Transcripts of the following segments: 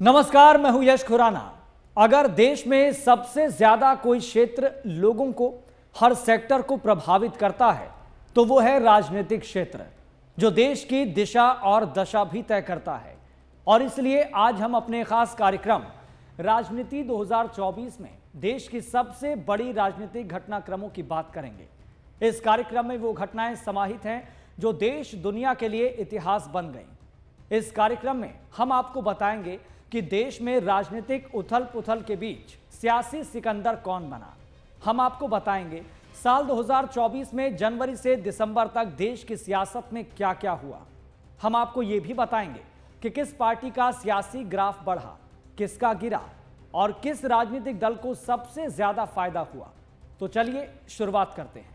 नमस्कार, मैं हूं यश खुराना। अगर देश में सबसे ज्यादा कोई क्षेत्र लोगों को, हर सेक्टर को प्रभावित करता है तो वो है राजनीतिक क्षेत्र, जो देश की दिशा और दशा भी तय करता है। और इसलिए आज हम अपने खास कार्यक्रम राजनीति 2024 में देश की सबसे बड़ी राजनीतिक घटनाक्रमों की बात करेंगे। इस कार्यक्रम में वो घटनाएं समाहित हैं जो देश दुनिया के लिए इतिहास बन गई। इस कार्यक्रम में हम आपको बताएंगे कि देश में राजनीतिक उथल पुथल के बीच सियासी सिकंदर कौन बना। हम आपको बताएंगे साल 2024 में जनवरी से दिसंबर तक देश की सियासत में क्या क्या हुआ। हम आपको ये भी बताएंगे कि किस पार्टी का सियासी ग्राफ बढ़ा, किसका गिरा और किस राजनीतिक दल को सबसे ज्यादा फायदा हुआ। तो चलिए शुरुआत करते हैं।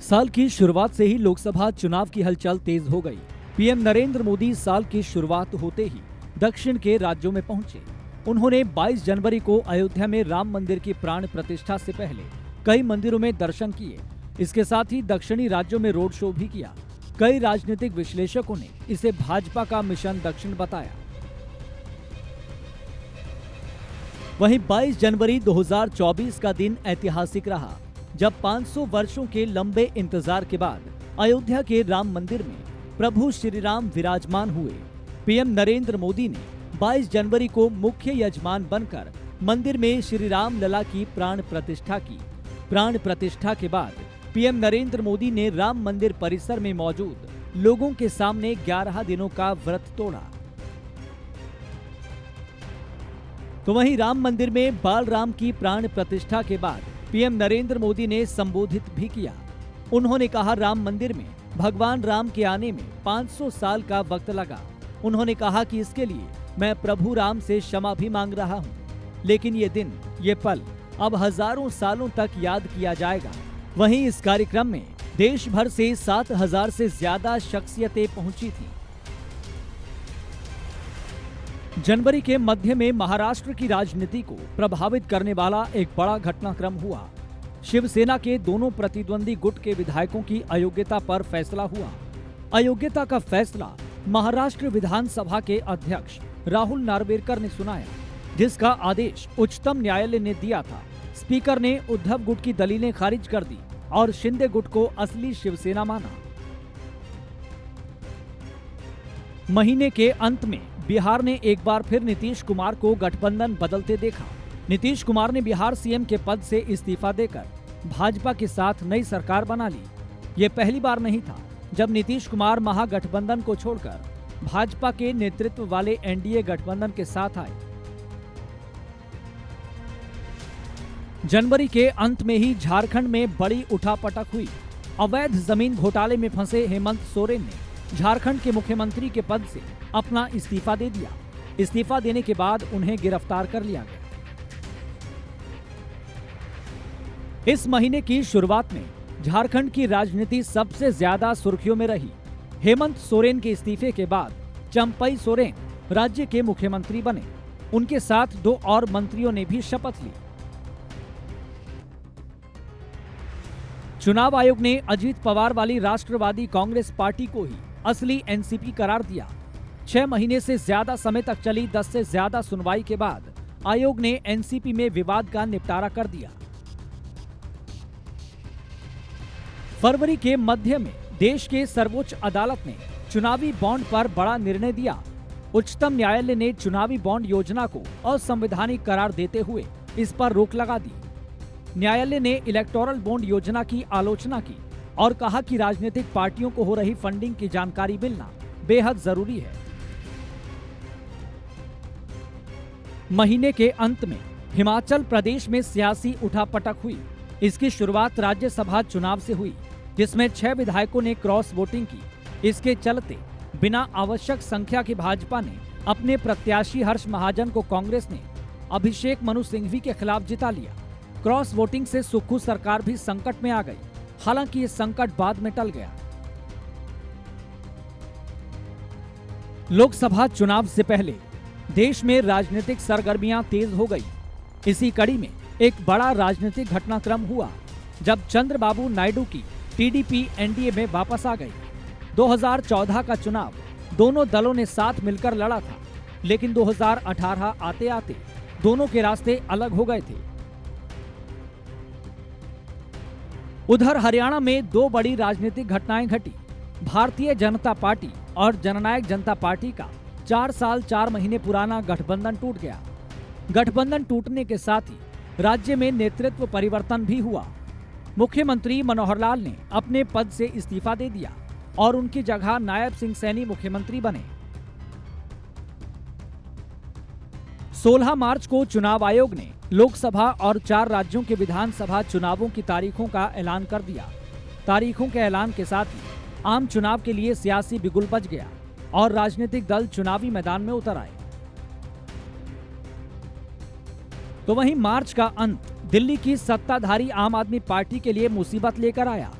साल की शुरुआत से ही लोकसभा चुनाव की हलचल तेज हो गई। पीएम नरेंद्र मोदी साल की शुरुआत होते ही दक्षिण के राज्यों में पहुंचे। उन्होंने 22 जनवरी को अयोध्या में राम मंदिर की प्राण प्रतिष्ठा से पहले कई मंदिरों में दर्शन किए। इसके साथ ही दक्षिणी राज्यों में रोड शो भी किया। कई राजनीतिक विश्लेषकों ने इसे भाजपा का मिशन दक्षिण बताया। वहीं 22 जनवरी 2024 का दिन ऐतिहासिक रहा, जब 500 वर्षों के लंबे इंतजार के बाद अयोध्या के राम मंदिर में प्रभु श्री राम विराजमान हुए। पीएम नरेंद्र मोदी ने 22 जनवरी को मुख्य यजमान बनकर मंदिर में श्री राम लला की प्राण प्रतिष्ठा की। प्राण प्रतिष्ठा के बाद पीएम नरेंद्र मोदी ने राम मंदिर परिसर में मौजूद लोगों के सामने 11 दिनों का व्रत तोड़ा। तो वहीं राम मंदिर में बाल राम की प्राण प्रतिष्ठा के बाद पीएम नरेंद्र मोदी ने संबोधित भी किया। उन्होंने कहा, राम मंदिर में भगवान राम के आने में 500 साल का वक्त लगा। उन्होंने कहा कि इसके लिए मैं प्रभु राम से क्षमा भी मांग रहा हूं, लेकिन ये दिन, ये पल अब हजारों सालों तक याद किया जाएगा। वहीं इस कार्यक्रम में देश भर से 7,000 से ज्यादा शख्सियतें पहुंची थीं। जनवरी के मध्य में महाराष्ट्र की राजनीति को प्रभावित करने वाला एक बड़ा घटनाक्रम हुआ। शिवसेना के दोनों प्रतिद्वंदी गुट के विधायकों की अयोग्यता पर फैसला हुआ। अयोग्यता का फैसला महाराष्ट्र विधानसभा के अध्यक्ष राहुल नार्वेकर ने सुनाया, जिसका आदेश उच्चतम न्यायालय ने दिया था। स्पीकर ने उद्धव गुट की दलीलें खारिज कर दी और शिंदे गुट को असली शिवसेना माना। महीने के अंत में बिहार ने एक बार फिर नीतीश कुमार को गठबंधन बदलते देखा। नीतीश कुमार ने बिहार सीएम के पद से इस्तीफा देकर भाजपा के साथ नई सरकार बना ली। ये पहली बार नहीं था जब नीतीश कुमार महागठबंधन को छोड़कर भाजपा के नेतृत्व वाले एनडीए गठबंधन के साथ आए। जनवरी के अंत में ही झारखंड में बड़ी उठापटक हुई। अवैध जमीन घोटाले में फंसे हेमंत सोरेन ने झारखंड के मुख्यमंत्री के पद से अपना इस्तीफा दे दिया। इस्तीफा देने के बाद उन्हें गिरफ्तार कर लिया गया। इस महीने की शुरुआत में झारखंड की राजनीति सबसे ज्यादा सुर्खियों में रही। हेमंत सोरेन के इस्तीफे के बाद चंपई सोरेन राज्य के मुख्यमंत्री बने। उनके साथ 2 और मंत्रियों ने भी शपथ ली। चुनाव आयोग ने अजीत पवार वाली राष्ट्रवादी कांग्रेस पार्टी को ही असली एनसीपी करार दिया। 6 महीने से ज्यादा समय तक चली 10 से ज्यादा सुनवाई के बाद आयोग ने एनसीपी में विवाद का निपटारा कर दिया। फरवरी के मध्य में देश के सर्वोच्च अदालत ने चुनावी बॉन्ड पर बड़ा निर्णय दिया। उच्चतम न्यायालय ने चुनावी बॉन्ड योजना को असंवैधानिक करार देते हुए इस पर रोक लगा दी। न्यायालय ने इलेक्टोरल बॉन्ड योजना की आलोचना की और कहा कि राजनीतिक पार्टियों को हो रही फंडिंग की जानकारी मिलना बेहद जरूरी है। महीने के अंत में हिमाचल प्रदेश में सियासी उठापटक हुई। इसकी शुरुआत राज्यसभा चुनाव से हुई, जिसमें 6 विधायकों ने क्रॉस वोटिंग की। इसके चलते बिना आवश्यक संख्या के भाजपा ने अपने प्रत्याशी हर्ष महाजन को कांग्रेस ने अभिषेक मनु सिंघवी के खिलाफ जिता लिया। क्रॉस वोटिंग से सुक्खू सरकार भी संकट में आ गई। हालांकि ये संकट बाद में टल गया। लोकसभा चुनाव से पहले देश में राजनीतिक सरगर्मियां तेज हो गई। इसी कड़ी में एक बड़ा राजनीतिक घटनाक्रम हुआ जब चंद्रबाबू नायडू की टीडीपी एनडीए में वापस आ गई। 2014 का चुनाव दोनों दलों ने साथ मिलकर लड़ा था, लेकिन 2018 आते आते दोनों के रास्ते अलग हो गए थे। उधर हरियाणा में दो बड़ी राजनीतिक घटनाएं घटी। भारतीय जनता पार्टी और जननायक जनता पार्टी का 4 साल 4 महीने पुराना गठबंधन टूट गया। गठबंधन टूटने के साथ ही राज्य में नेतृत्व परिवर्तन भी हुआ। मुख्यमंत्री मनोहर लाल ने अपने पद से इस्तीफा दे दिया और उनकी जगह नायब सिंह सैनी मुख्यमंत्री बने। 16 मार्च को चुनाव आयोग ने लोकसभा और 4 राज्यों के विधानसभा चुनावों की तारीखों का ऐलान कर दिया। तारीखों के ऐलान के साथ ही आम चुनाव के लिए सियासी बिगुल बज गया और राजनीतिक दल चुनावी मैदान में उतर आए। तो वहीं मार्च का अंत दिल्ली की सत्ताधारी आम आदमी पार्टी के लिए मुसीबत लेकर आया।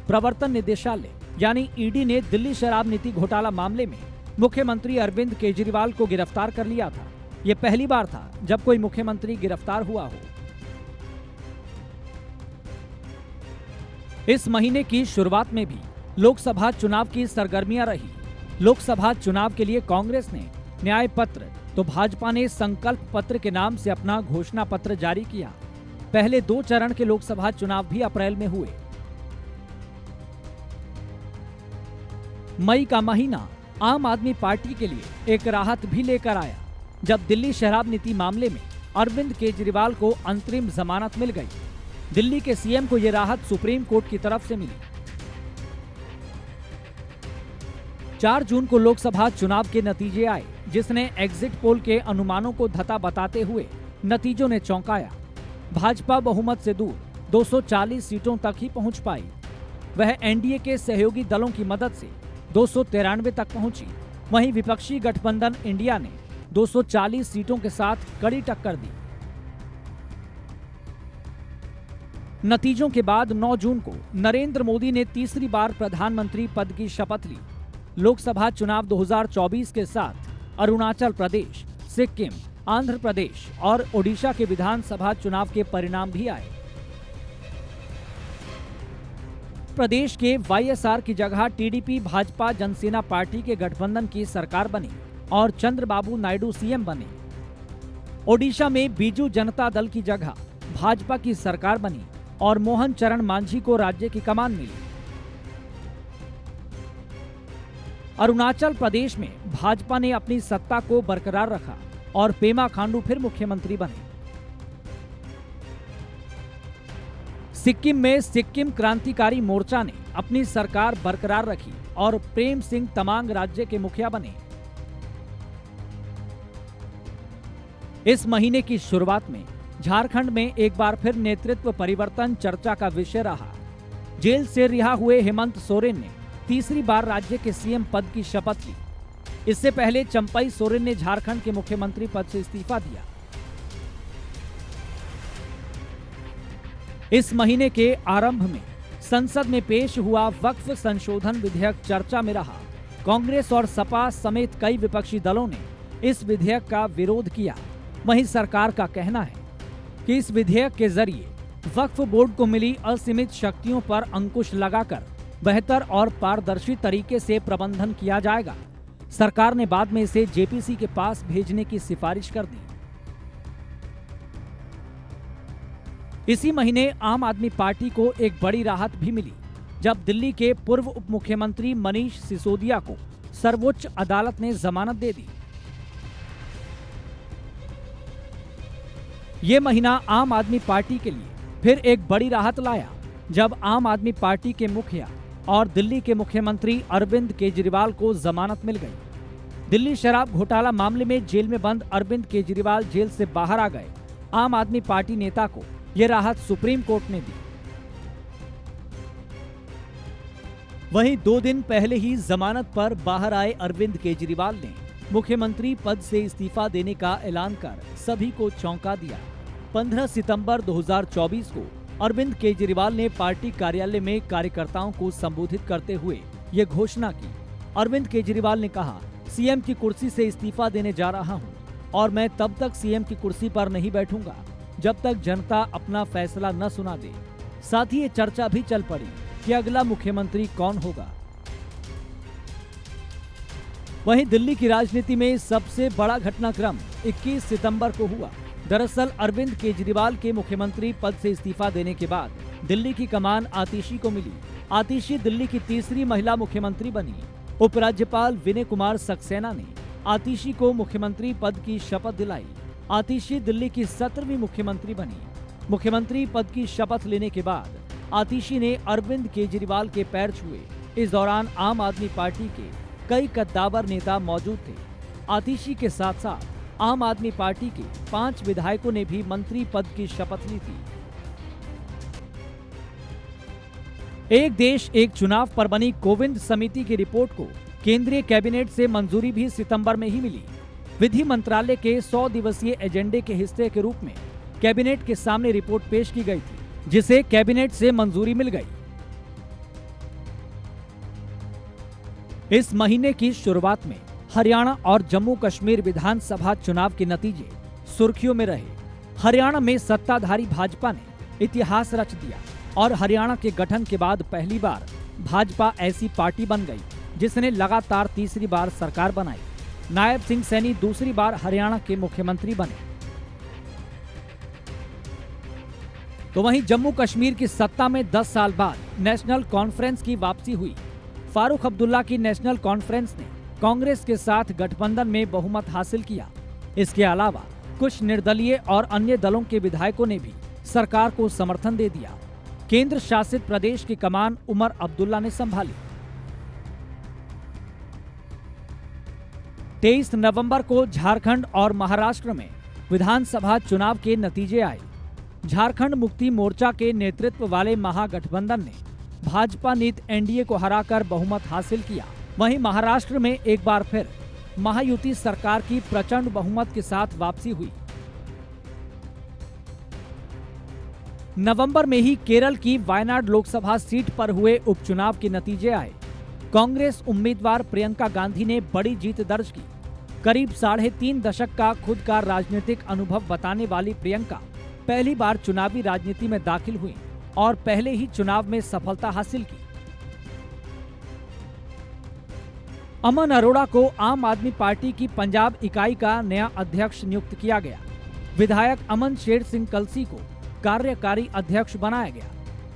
प्रवर्तन निदेशालय यानी ईडी ने दिल्ली शराब नीति घोटाला मामले में मुख्यमंत्री अरविंद केजरीवाल को गिरफ्तार कर लिया था। यह पहली बार था जब कोई मुख्यमंत्री गिरफ्तार हुआ हो। इस महीने की शुरुआत में भी लोकसभा चुनाव की सरगर्मियां रही। लोकसभा चुनाव के लिए कांग्रेस ने न्याय पत्र तो भाजपा ने संकल्प पत्र के नाम से अपना घोषणा पत्र जारी किया। पहले 2 चरण के लोकसभा चुनाव भी अप्रैल में हुए। मई का महीना आम आदमी पार्टी के लिए एक राहत भी लेकर आया, जब दिल्ली शराब नीति मामले में अरविंद केजरीवाल को अंतरिम जमानत मिल गई। दिल्ली के सीएम को यह राहत सुप्रीम कोर्ट की तरफ से मिली। 4 जून को लोकसभा चुनाव के नतीजे आए, जिसने एग्जिट पोल के अनुमानों को धता बताते हुए नतीजों ने चौंकाया। भाजपा बहुमत से दूर 240 सीटों तक ही पहुंच पाई। वह एनडीए के सहयोगी दलों की मदद से 293 तक पहुंची। वहीं विपक्षी गठबंधन इंडिया ने 240 सीटों के साथ कड़ी टक्कर दी। नतीजों के बाद 9 जून को नरेंद्र मोदी ने तीसरी बार प्रधानमंत्री पद की शपथ ली। लोकसभा चुनाव 2024 के साथ अरुणाचल प्रदेश, सिक्किम, आंध्र प्रदेश और ओडिशा के विधानसभा चुनाव के परिणाम भी आए। प्रदेश के वाईएसआर की जगह टीडीपी भाजपा जनसेना पार्टी के गठबंधन की सरकार बनी और चंद्रबाबू नायडू सीएम बने। ओडिशा में बीजू जनता दल की जगह भाजपा की सरकार बनी और मोहन चरण मांझी को राज्य की कमान मिली। अरुणाचल प्रदेश में भाजपा ने अपनी सत्ता को बरकरार रखा और पेमा खांडू फिर मुख्यमंत्री बने। सिक्किम में सिक्किम क्रांतिकारी मोर्चा ने अपनी सरकार बरकरार रखी और प्रेम सिंह तमांग राज्य के मुखिया बने। इस महीने की शुरुआत में झारखंड में एक बार फिर नेतृत्व परिवर्तन चर्चा का विषय रहा। जेल से रिहा हुए हेमंत सोरेन ने तीसरी बार राज्य के सीएम पद की शपथ ली। इससे पहले चंपई सोरेन ने झारखंड के मुख्यमंत्री पद से इस्तीफा दिया। इस महीने के आरंभ में संसद में पेश हुआ वक्फ संशोधन विधेयक चर्चा में रहा। कांग्रेस और सपा समेत कई विपक्षी दलों ने इस विधेयक का विरोध किया। वहीं सरकार का कहना है कि इस विधेयक के जरिए वक्फ बोर्ड को मिली असीमित शक्तियों पर अंकुश लगाकर बेहतर और पारदर्शी तरीके से प्रबंधन किया जाएगा। सरकार ने बाद में इसे जेपीसी के पास भेजने की सिफारिश कर दी। इसी महीने आम आदमी पार्टी को एक बड़ी राहत भी मिली, जब दिल्ली के पूर्व उप मुख्यमंत्री मनीष सिसोदिया को सर्वोच्च अदालत ने जमानत दे दी। ये महीना आम आदमी पार्टी के लिए फिर एक बड़ी राहत लाया, जब आम आदमी पार्टी के मुखिया और दिल्ली के मुख्यमंत्री अरविंद केजरीवाल को जमानत मिल गई। दिल्ली शराब घोटाला मामले में जेल में बंद अरविंद केजरीवाल जेल से बाहर आ गए। आम आदमी पार्टी नेता को यह राहत सुप्रीम कोर्ट ने दी। वहीं 2 दिन पहले ही जमानत पर बाहर आए अरविंद केजरीवाल ने मुख्यमंत्री पद से इस्तीफा देने का ऐलान कर सभी को चौंका दिया। 15 सितंबर 2024 को अरविंद केजरीवाल ने पार्टी कार्यालय में कार्यकर्ताओं को संबोधित करते हुए ये घोषणा की। अरविंद केजरीवाल ने कहा, सीएम की कुर्सी से इस्तीफा देने जा रहा हूं और मैं तब तक सीएम की कुर्सी पर नहीं बैठूंगा जब तक जनता अपना फैसला न सुना दे। साथ ही ये चर्चा भी चल पड़ी कि अगला मुख्यमंत्री कौन होगा। वहीं दिल्ली की राजनीति में सबसे बड़ा घटनाक्रम 21 सितंबर को हुआ। दरअसल अरविंद केजरीवाल के मुख्यमंत्री पद से इस्तीफा देने के बाद दिल्ली की कमान आतिशी को मिली। आतिशी दिल्ली की तीसरी महिला मुख्यमंत्री बनी। उपराज्यपाल विनय कुमार सक्सेना ने आतिशी को मुख्यमंत्री पद की शपथ दिलाई। आतिशी दिल्ली की 17वीं मुख्यमंत्री बनी। मुख्यमंत्री पद की शपथ लेने के बाद आतिशी ने अरविंद केजरीवाल के पैर छुए। इस दौरान आम आदमी पार्टी के कई कद्दावर नेता मौजूद थे। आतिशी के साथ साथ आम आदमी पार्टी के 5 विधायकों ने भी मंत्री पद की शपथ ली थी। एक देश एक चुनाव पर बनी कोविंद समिति की रिपोर्ट को केंद्रीय कैबिनेट से मंजूरी भी सितंबर में ही मिली। विधि मंत्रालय के 100 दिवसीय एजेंडे के हिस्से के रूप में कैबिनेट के सामने रिपोर्ट पेश की गई थी, जिसे कैबिनेट से मंजूरी मिल गई। इस महीने की शुरुआत में हरियाणा और जम्मू कश्मीर विधानसभा चुनाव के नतीजे सुर्खियों में रहे। हरियाणा में सत्ताधारी भाजपा ने इतिहास रच दिया और हरियाणा के गठन के बाद पहली बार भाजपा ऐसी पार्टी बन गई जिसने लगातार तीसरी बार सरकार बनाई। नायब सिंह सैनी दूसरी बार हरियाणा के मुख्यमंत्री बने। तो वहीं जम्मू कश्मीर की सत्ता में 10 साल बाद नेशनल कॉन्फ्रेंस की वापसी हुई। फारूक अब्दुल्ला की नेशनल कॉन्फ्रेंस ने कांग्रेस के साथ गठबंधन में बहुमत हासिल किया। इसके अलावा कुछ निर्दलीय और अन्य दलों के विधायकों ने भी सरकार को समर्थन दे दिया। केंद्र शासित प्रदेश की कमान उमर अब्दुल्ला ने संभाली। 23 नवंबर को झारखंड और महाराष्ट्र में विधानसभा चुनाव के नतीजे आए। झारखंड मुक्ति मोर्चा के नेतृत्व वाले महागठबंधन ने भाजपा नीत एनडीए को हराकर बहुमत हासिल किया। वहीं महाराष्ट्र में एक बार फिर महायुति सरकार की प्रचंड बहुमत के साथ वापसी हुई। नवंबर में ही केरल की वायनाड लोकसभा सीट पर हुए उपचुनाव के नतीजे आए। कांग्रेस उम्मीदवार प्रियंका गांधी ने बड़ी जीत दर्ज की। करीब 3.5 दशक का खुद का राजनीतिक अनुभव बताने वाली प्रियंका पहली बार चुनावी राजनीति में दाखिल हुई और पहले ही चुनाव में सफलता हासिल की। अमन अरोड़ा को आम आदमी पार्टी की पंजाब इकाई का नया अध्यक्ष नियुक्त किया गया। विधायक अमन शेर सिंह कलसी को कार्यकारी अध्यक्ष बनाया गया।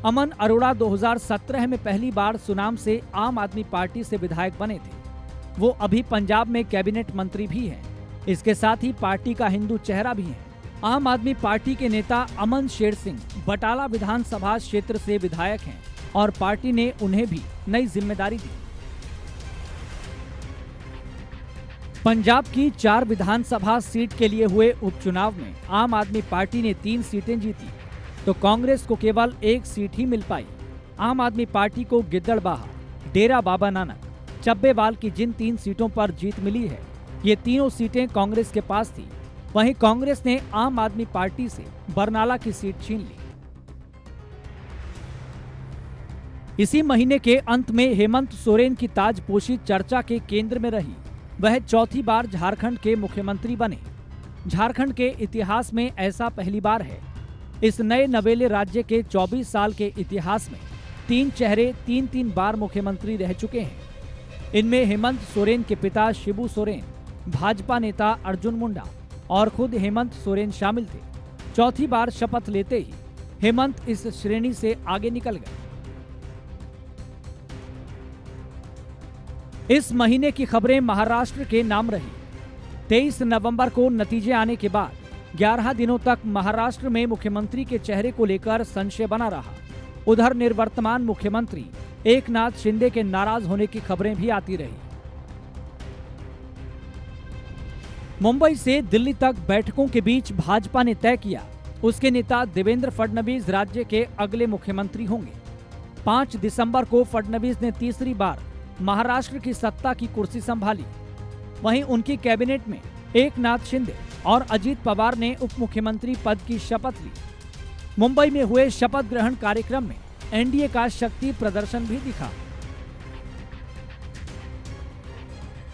अमन अरोड़ा 2017 में पहली बार सुनाम से आम आदमी पार्टी से विधायक बने थे। वो अभी पंजाब में कैबिनेट मंत्री भी हैं। इसके साथ ही पार्टी का हिंदू चेहरा भी है। आम आदमी पार्टी के नेता अमन शेर सिंह बटाला विधानसभा क्षेत्र से विधायक हैं और पार्टी ने उन्हें भी नई जिम्मेदारी दी। पंजाब की 4 विधानसभा सीट के लिए हुए उपचुनाव में आम आदमी पार्टी ने 3 सीटें जीती, तो कांग्रेस को केवल 1 सीट ही मिल पाई। आम आदमी पार्टी को गिद्दड़बाहा, डेरा बाबा नानक, चब्बेवाल की जिन 3 सीटों पर जीत मिली है, ये तीनों सीटें कांग्रेस के पास थी। वहीं कांग्रेस ने आम आदमी पार्टी से बरनाला की सीट छीन ली। इसी महीने के अंत में हेमंत सोरेन की ताजपोशी चर्चा के केंद्र में रही। वह चौथी बार झारखंड के मुख्यमंत्री बने। झारखंड के इतिहास में ऐसा पहली बार है। इस नए नवेले राज्य के 24 साल के इतिहास में 3 चेहरे 3-3 बार मुख्यमंत्री रह चुके हैं। इनमें हेमंत सोरेन के पिता शिबू सोरेन, भाजपा नेता अर्जुन मुंडा और खुद हेमंत सोरेन शामिल थे। चौथी बार शपथ लेते ही हेमंत इस श्रेणी से आगे निकल गए। इस महीने की खबरें महाराष्ट्र के नाम रही। 23 नवंबर को नतीजे आने के बाद 11 दिनों तक महाराष्ट्र में मुख्यमंत्री के चेहरे को लेकर संशय बना रहा। उधर निवर्तमान मुख्यमंत्री एकनाथ शिंदे के नाराज होने की खबरें भी आती रही। मुंबई से दिल्ली तक बैठकों के बीच भाजपा ने तय किया, उसके नेता देवेंद्र फडणवीस राज्य के अगले मुख्यमंत्री होंगे। 5 दिसंबर को फडणवीस ने तीसरी बार महाराष्ट्र की सत्ता की कुर्सी संभाली। वहीं उनकी कैबिनेट में एकनाथ शिंदे और अजीत पवार ने उप मुख्यमंत्री पद की शपथ ली। मुंबई में हुए शपथ ग्रहण कार्यक्रम में एनडीए का शक्ति प्रदर्शन भी दिखा।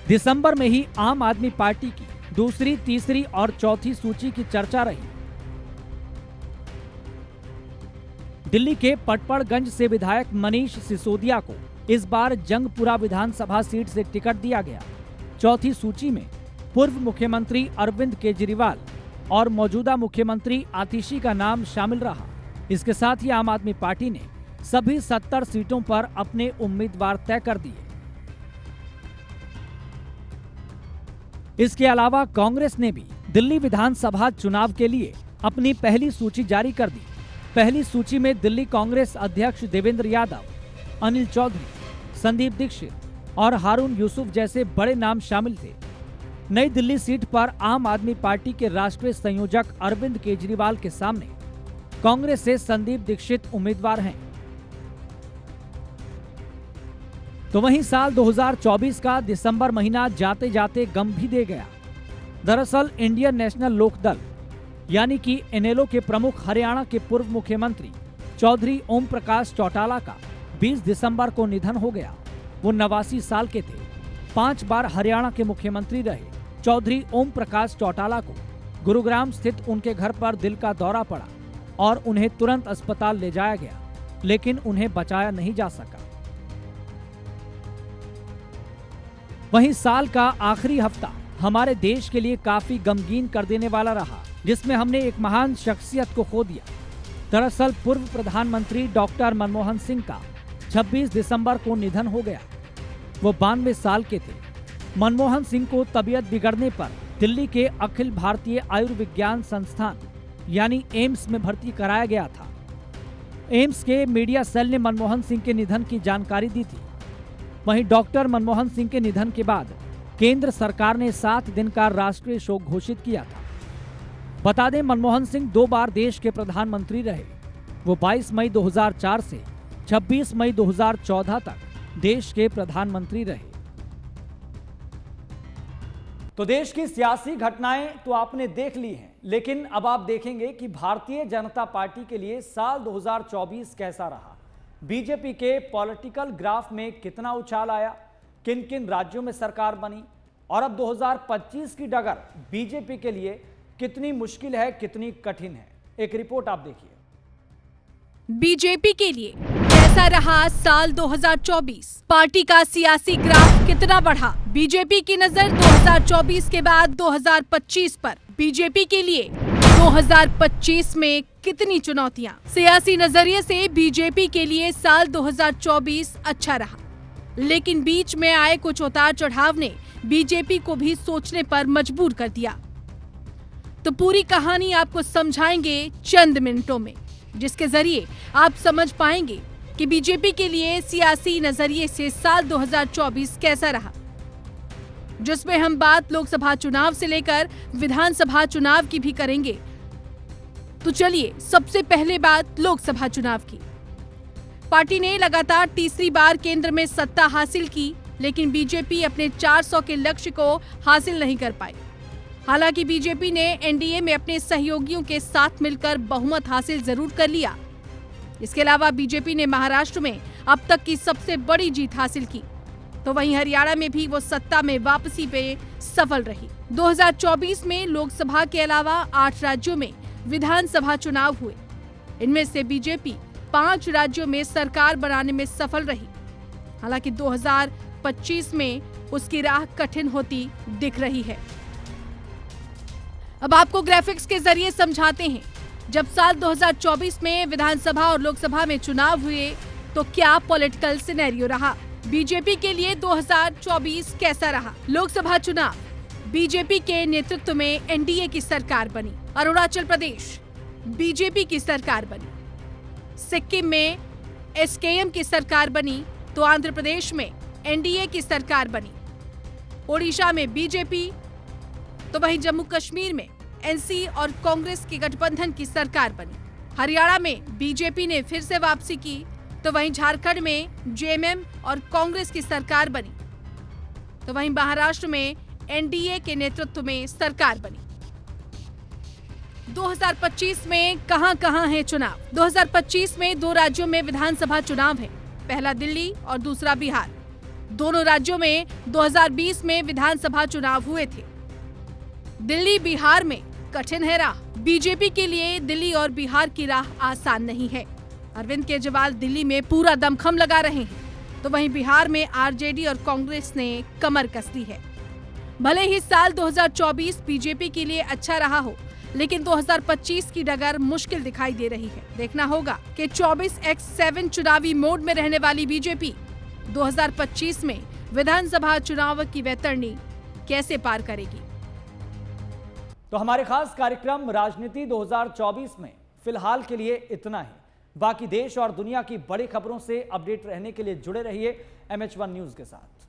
दिसंबर में ही आम आदमी पार्टी की दूसरी, तीसरी और चौथी सूची की चर्चा रही। दिल्ली के पटपड़गंज से विधायक मनीष सिसोदिया को इस बार जंगपुरा विधानसभा सीट से टिकट दिया गया। चौथी सूची में पूर्व मुख्यमंत्री अरविंद केजरीवाल और मौजूदा मुख्यमंत्री आतिशी का नाम शामिल रहा। इसके साथ ही आम आदमी पार्टी ने सभी 70 सीटों पर अपने उम्मीदवार तय कर दिए। इसके अलावा कांग्रेस ने भी दिल्ली विधानसभा चुनाव के लिए अपनी पहली सूची जारी कर दी। पहली सूची में दिल्ली कांग्रेस अध्यक्ष देवेंद्र यादव, अनिल चौधरी, संदीप दीक्षित और हारून यूसुफ जैसे बड़े नाम शामिल थे। नई दिल्ली सीट पर आम आदमी पार्टी के राष्ट्रीय संयोजक अरविंद केजरीवाल के सामने कांग्रेस से संदीप दीक्षित उम्मीदवार हैं। तो वहीं साल 2024 का दिसंबर महीना जाते जाते गम भी दे गया। दरअसल इंडियन नेशनल लोकदल यानी कि इनेलो के प्रमुख हरियाणा के पूर्व मुख्यमंत्री चौधरी ओम प्रकाश चौटाला का 20 दिसंबर को निधन हो गया। वो 89 साल के थे। 5 बार हरियाणा के मुख्यमंत्री रहे चौधरी ओम प्रकाश चौटाला को गुरुग्राम स्थित उनके घर पर दिल का दौरा पड़ा और उन्हें तुरंत अस्पताल ले जाया गया, लेकिन उन्हें बचाया नहीं जा सका। वहीं साल का आखिरी हफ्ता हमारे देश के लिए काफी गमगीन कर देने वाला रहा, जिसमें हमने एक महान शख्सियत को खो दिया। दरअसल पूर्व प्रधानमंत्री डॉक्टर मनमोहन सिंह का 26 दिसंबर को निधन हो गया। वो 92 साल के थे। मनमोहन सिंह को तबीयत बिगड़ने पर दिल्ली के अखिल भारतीय आयुर्विज्ञान संस्थान यानी एम्स में भर्ती कराया गया था। एम्स के मीडिया सेल ने मनमोहन सिंह के निधन की जानकारी दी थी। वहीं डॉक्टर मनमोहन सिंह के निधन के बाद केंद्र सरकार ने 7 दिन का राष्ट्रीय शोक घोषित किया था। बता दें, मनमोहन सिंह 2 बार देश के प्रधानमंत्री रहे। वो 22 मई 2004 से 26 मई 2014 तक देश के प्रधानमंत्री रहे। तो देश की सियासी घटनाएं तो आपने देख ली हैं, लेकिन अब आप देखेंगे कि भारतीय जनता पार्टी के लिए साल 2024 कैसा रहा। बीजेपी के पॉलिटिकल ग्राफ में कितना उछाल आया, किन किन राज्यों में सरकार बनी और अब 2025 की डगर बीजेपी के लिए कितनी मुश्किल है, कितनी कठिन है। एक रिपोर्ट आप देखिए। बीजेपी के लिए कैसा रहा साल 2024? पार्टी का सियासी ग्राफ कितना बढ़ा? बीजेपी की नजर 2024 के बाद 2025 पर। बीजेपी के लिए 2025 में कितनी चुनौतियां? सियासी नजरिए से बीजेपी के लिए साल 2024 अच्छा रहा, लेकिन बीच में आए कुछ उतार चढ़ाव ने बीजेपी को भी सोचने पर मजबूर कर दिया। तो पूरी कहानी आपको समझाएंगे चंद मिनटों में, जिसके जरिए आप समझ पाएंगे कि बीजेपी के लिए सियासी नजरिए से साल 2024 कैसा रहा, जिसमें हम बात लोकसभा चुनाव से लेकर विधानसभा चुनाव की भी करेंगे। तो चलिए सबसे पहले बात लोकसभा चुनाव की। पार्टी ने लगातार तीसरी बार केंद्र में सत्ता हासिल की, लेकिन बीजेपी अपने 400 के लक्ष्य को हासिल नहीं कर पाई। हालांकि बीजेपी ने एनडीए में अपने सहयोगियों के साथ मिलकर बहुमत हासिल जरूर कर लिया। इसके अलावा बीजेपी ने महाराष्ट्र में अब तक की सबसे बड़ी जीत हासिल की, तो वहीं हरियाणा में भी वो सत्ता में वापसी पे सफल रही। 2024 में लोकसभा के अलावा 8 राज्यों में विधानसभा चुनाव हुए। इनमें से बीजेपी 5 राज्यों में सरकार बनाने में सफल रही। हालांकि 2025 में उसकी राह कठिन होती दिख रही है। अब आपको ग्राफिक्स के जरिए समझाते हैं। जब साल 2024 में विधानसभा और लोकसभा में चुनाव हुए तो क्या पॉलिटिकल सिनेरियो रहा? बीजेपी के लिए 2024 कैसा रहा? लोकसभा चुनाव, बीजेपी के नेतृत्व में एनडीए की सरकार बनी। अरुणाचल प्रदेश बीजेपी की सरकार बनी। सिक्किम में एसकेएम की सरकार बनी, तो आंध्र प्रदेश में एनडीए की सरकार बनी। ओडिशा में बीजेपी, तो वहीं जम्मू कश्मीर में एनसी और कांग्रेस के गठबंधन की सरकार बनी। हरियाणा में बीजेपी ने फिर से वापसी की, तो वहीं झारखंड में जेएमएम और कांग्रेस की सरकार बनी। तो वहीं महाराष्ट्र में एनडीए के नेतृत्व में सरकार बनी। 2025 में कहां है चुनाव? 2025 में 2 राज्यों में विधानसभा चुनाव है, पहला दिल्ली और दूसरा बिहार। दोनों राज्यों में 2020 में विधानसभा चुनाव हुए थे। दिल्ली बिहार में कठिन है राह। बीजेपी के लिए दिल्ली और बिहार की राह आसान नहीं है। अरविंद केजरीवाल दिल्ली में पूरा दमखम लगा रहे हैं, तो वहीं बिहार में आरजेडी और कांग्रेस ने कमर कस ली है। भले ही साल 2024 बीजेपी के लिए अच्छा रहा हो, लेकिन 2025 की डगर मुश्किल दिखाई दे रही है। देखना होगा कि 24x7 चुनावी मोड में रहने वाली बीजेपी 2025 में विधानसभा चुनाव की वैतरणी कैसे पार करेगी। तो हमारे खास कार्यक्रम राजनीति 2024 में फिलहाल के लिए इतना ही। बाकी देश और दुनिया की बड़ी खबरों से अपडेट रहने के लिए जुड़े रहिए MH1 न्यूज के साथ।